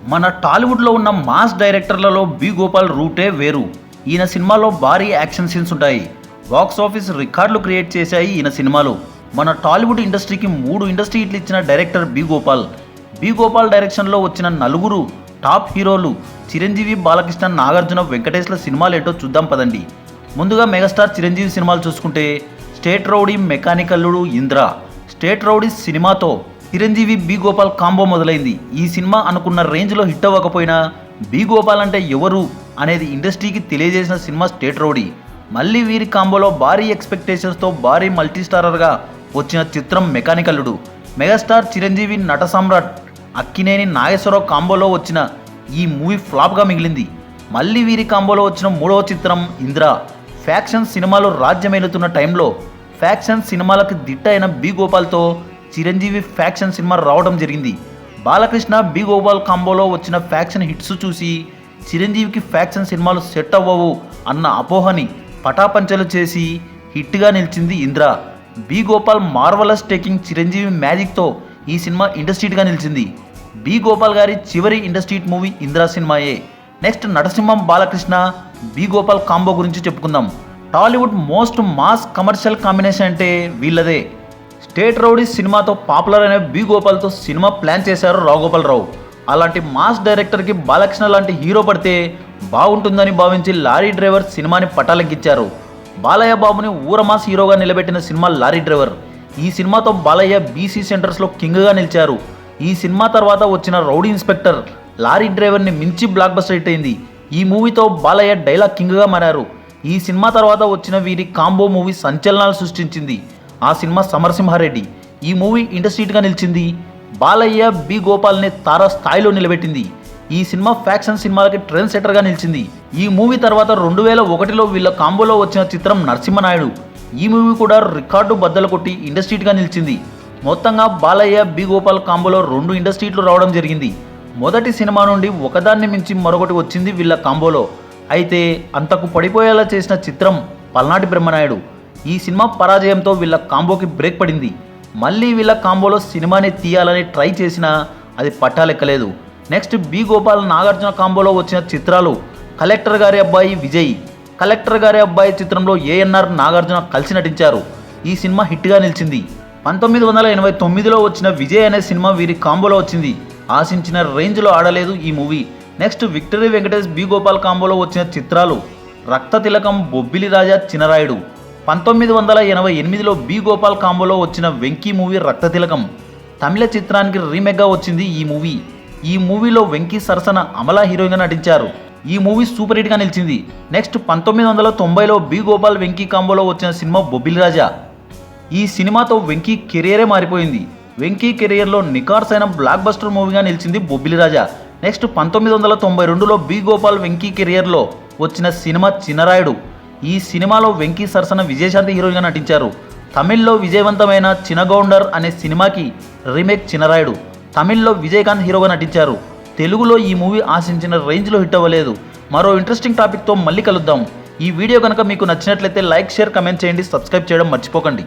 మన టాలీవుడ్లో ఉన్న మాస్ డైరెక్టర్లలో బి గోపాల్ రూటే వేరు. ఈయన సినిమాలో భారీ యాక్షన్ సీన్స్ ఉంటాయి. బాక్స్ ఆఫీస్ రికార్డులు క్రియేట్ చేశాయి ఈయన సినిమాలు. మన టాలీవుడ్ ఇండస్ట్రీకి 3 ఇండస్ట్రీ హిట్లు ఇచ్చిన director B Gopal. B Gopal డైరెక్షన్లో వచ్చిన నలుగురు టాప్ హీరోలు చిరంజీవి, బాలకృష్ణ, నాగార్జున, వెంకటేష్ల సినిమాలు ఏంటో చూద్దాం పదండి. ముందుగా మెగాస్టార్ చిరంజీవి సినిమాలు చూసుకుంటే స్టేట్ రౌడీ, మెకానికల్లుడు, ఇంద్ర. స్టేట్ రౌడీ సినిమాతో చిరంజీవి బి గోపాల్ కాంబో మొదలైంది. ఈ సినిమా అనుకున్న రేంజ్లో హిట్ అవ్వకపోయినా బి గోపాల్ అంటే ఎవరు అనేది ఇండస్ట్రీకి తెలియజేసిన సినిమా స్టేట్ రౌడీ. మళ్ళీ వీరి కాంబోలో భారీ ఎక్స్పెక్టేషన్స్తో భారీ మల్టీ స్టారర్గా వచ్చిన చిత్రం మెకానికల్లుడు. మెగాస్టార్ చిరంజీవి, నట సామ్రాట్ అక్కినేని నాగేశ్వరరావు కాంబోలో వచ్చిన ఈ మూవీ ఫ్లాప్గా మిగిలింది. మళ్ళీ వీరి కాంబోలో వచ్చిన 3వ చిత్రం ఇంద్ర. ఫ్యాక్షన్ సినిమాలు రాజ్యమేలుతున్న టైంలో ఫ్యాక్షన్ సినిమాలకు దిట్ట అయిన బి గోపాల్తో చిరంజీవి ఫ్యాక్షన్ సినిమా రావడం జరిగింది. బాలకృష్ణ, బి గోపాల్ కాంబోలో వచ్చిన ఫ్యాక్షన్ హిట్స్ చూసి చిరంజీవికి ఫ్యాక్షన్ సినిమాలు సెట్ అవ్వవు అన్న అపోహని పటాపంచలు చేసి హిట్గా నిలిచింది Indra. B Gopal marvellous taking Chiranjeevi మ్యాజిక్తో ఈ సినిమా ఇండస్ట్రీట్గా నిలిచింది. బి గోపాల్ గారి చివరి ఇండస్ట్రీట్ మూవీ ఇంద్ర సినిమాయే. నెక్స్ట్ నటసింహం, బాలకృష్ణ, బి గోపాల్ కాంబో గురించి చెప్పుకుందాం. Tollywood most mass commercial combination అంటే వీళ్ళదే. స్టేట్ రౌడీ సినిమాతో పాపులర్ అయిన బి గోపాల్తో సినిమా ప్లాన్ చేశారు రావుగోపాలరావు. అలాంటి మాస్ డైరెక్టర్కి బాలకృష్ణ లాంటి హీరో పడితే బాగుంటుందని భావించి లారీ డ్రైవర్ సినిమాని పట్టాలెక్కించారు. బాలయ్య బాబుని ఊరమాస్ హీరోగా నిలబెట్టిన సినిమా లారీ డ్రైవర్. ఈ సినిమాతో బాలయ్య బీసీ సెంటర్స్లో కింగ్గా నిలిచారు. ఈ సినిమా తర్వాత వచ్చిన రౌడీ ఇన్స్పెక్టర్ లారీ డ్రైవర్ని మించి బ్లాక్ బస్టర్ హిట్ అయింది. ఈ మూవీతో బాలయ్య డైలాగ్ కింగ్గా మారారు. ఈ సినిమా తర్వాత వచ్చిన వీరి కాంబో మూవీ సంచలనాలు సృష్టించింది. ఆ సినిమా సమరసింహారెడ్డి. ఈ మూవీ ఇండస్ట్రీట్గా నిలిచింది. బాలయ్య, బి గోపాల్ని తారా స్థాయిలో నిలబెట్టింది. ఈ సినిమా ఫ్యాక్షన్ సినిమాలకి ట్రెండ్ సెటర్గా నిలిచింది. ఈ మూవీ తర్వాత 2001లో వీళ్ళ కాంబోలో వచ్చిన చిత్రం నరసింహనాయుడు. ఈ మూవీ కూడా రికార్డు బద్దలు కొట్టి ఇండస్ట్రీట్గా నిలిచింది. మొత్తంగా బాలయ్య, బి గోపాల్ కాంబోలో 2 ఇండస్ట్రీట్లు రావడం జరిగింది. మొదటి సినిమా నుండి ఒకదాన్ని మించి మరొకటి వచ్చింది వీళ్ళ కాంబోలో. అయితే అంతకు పడిపోయేలా చేసిన చిత్రం పల్నాటి బ్రహ్మనాయుడు. ఈ సినిమా పరాజయంతో వీళ్ళ కాంబోకి బ్రేక్ పడింది. మళ్ళీ వీళ్ళ కాంబోలో సినిమాని తీయాలని ట్రై చేసినా అది పట్టాలెక్కలేదు. నెక్స్ట్ బి గోపాల్, నాగార్జున కాంబోలో వచ్చిన చిత్రాలు కలెక్టర్ గారి అబ్బాయి, విజయ్. కలెక్టర్ గారి అబ్బాయి చిత్రంలో ఏఎన్ఆర్, నాగార్జున కలిసి నటించారు. ఈ సినిమా హిట్గా నిలిచింది. 1989లో వచ్చిన విజయ్ అనే సినిమా వీరి కాంబోలో వచ్చింది. ఆశించిన రేంజ్లో ఆడలేదు ఈ మూవీ. Next victory Venkatesh, B Gopal కాంబోలో వచ్చిన చిత్రాలు రక్త తిలకం, బొబ్బిలి రాజా, చినరాయుడు. 1988లో బి గోపాల్ కాంబోలో వచ్చిన వెంకీ మూవీ రక్త తిలకం. తమిళ చిత్రానికి రీమేక్గా వచ్చింది ఈ మూవీ. ఈ మూవీలో వెంకీ సరసన అమలా హీరోయిన్గా నటించారు. ఈ మూవీ సూపర్ హిట్గా నిలిచింది. నెక్స్ట్ 1990లో బి గోపాల్, వెంకీ కాంబోలో వచ్చిన సినిమా బొబ్బిలి రాజా. ఈ సినిమాతో వెంకీ కెరియరే మారిపోయింది. వెంకీ కెరియర్లో నికార్సైన బ్లాక్ బస్టర్ మూవీగా నిలిచింది బొబ్బిలి రాజా. నెక్స్ట్ 1992లో బి గోపాల్, వెంకీ కెరియర్లో వచ్చిన సినిమా చినరాయుడు. ఈ సినిమాలో వెంకీ సరసన విజయశాంతి హీరోయిన్గా నటించారు. తమిళ్లో విజయవంతమైన చినగౌండర్ అనే సినిమాకి రీమేక్ చినరాయుడు. తమిళ్లో విజయకాంత్ హీరోగా నటించారు. తెలుగులో ఈ మూవీ ఆశించిన రేంజ్లో హిట్ అవ్వలేదు. మరో ఇంట్రెస్టింగ్ టాపిక్తో మళ్ళీ కలుద్దాం. ఈ వీడియో కనుక మీకు నచ్చినట్లయితే లైక్, షేర్, కమెంట్ చేయండి. సబ్స్క్రైబ్ చేయడం మర్చిపోకండి.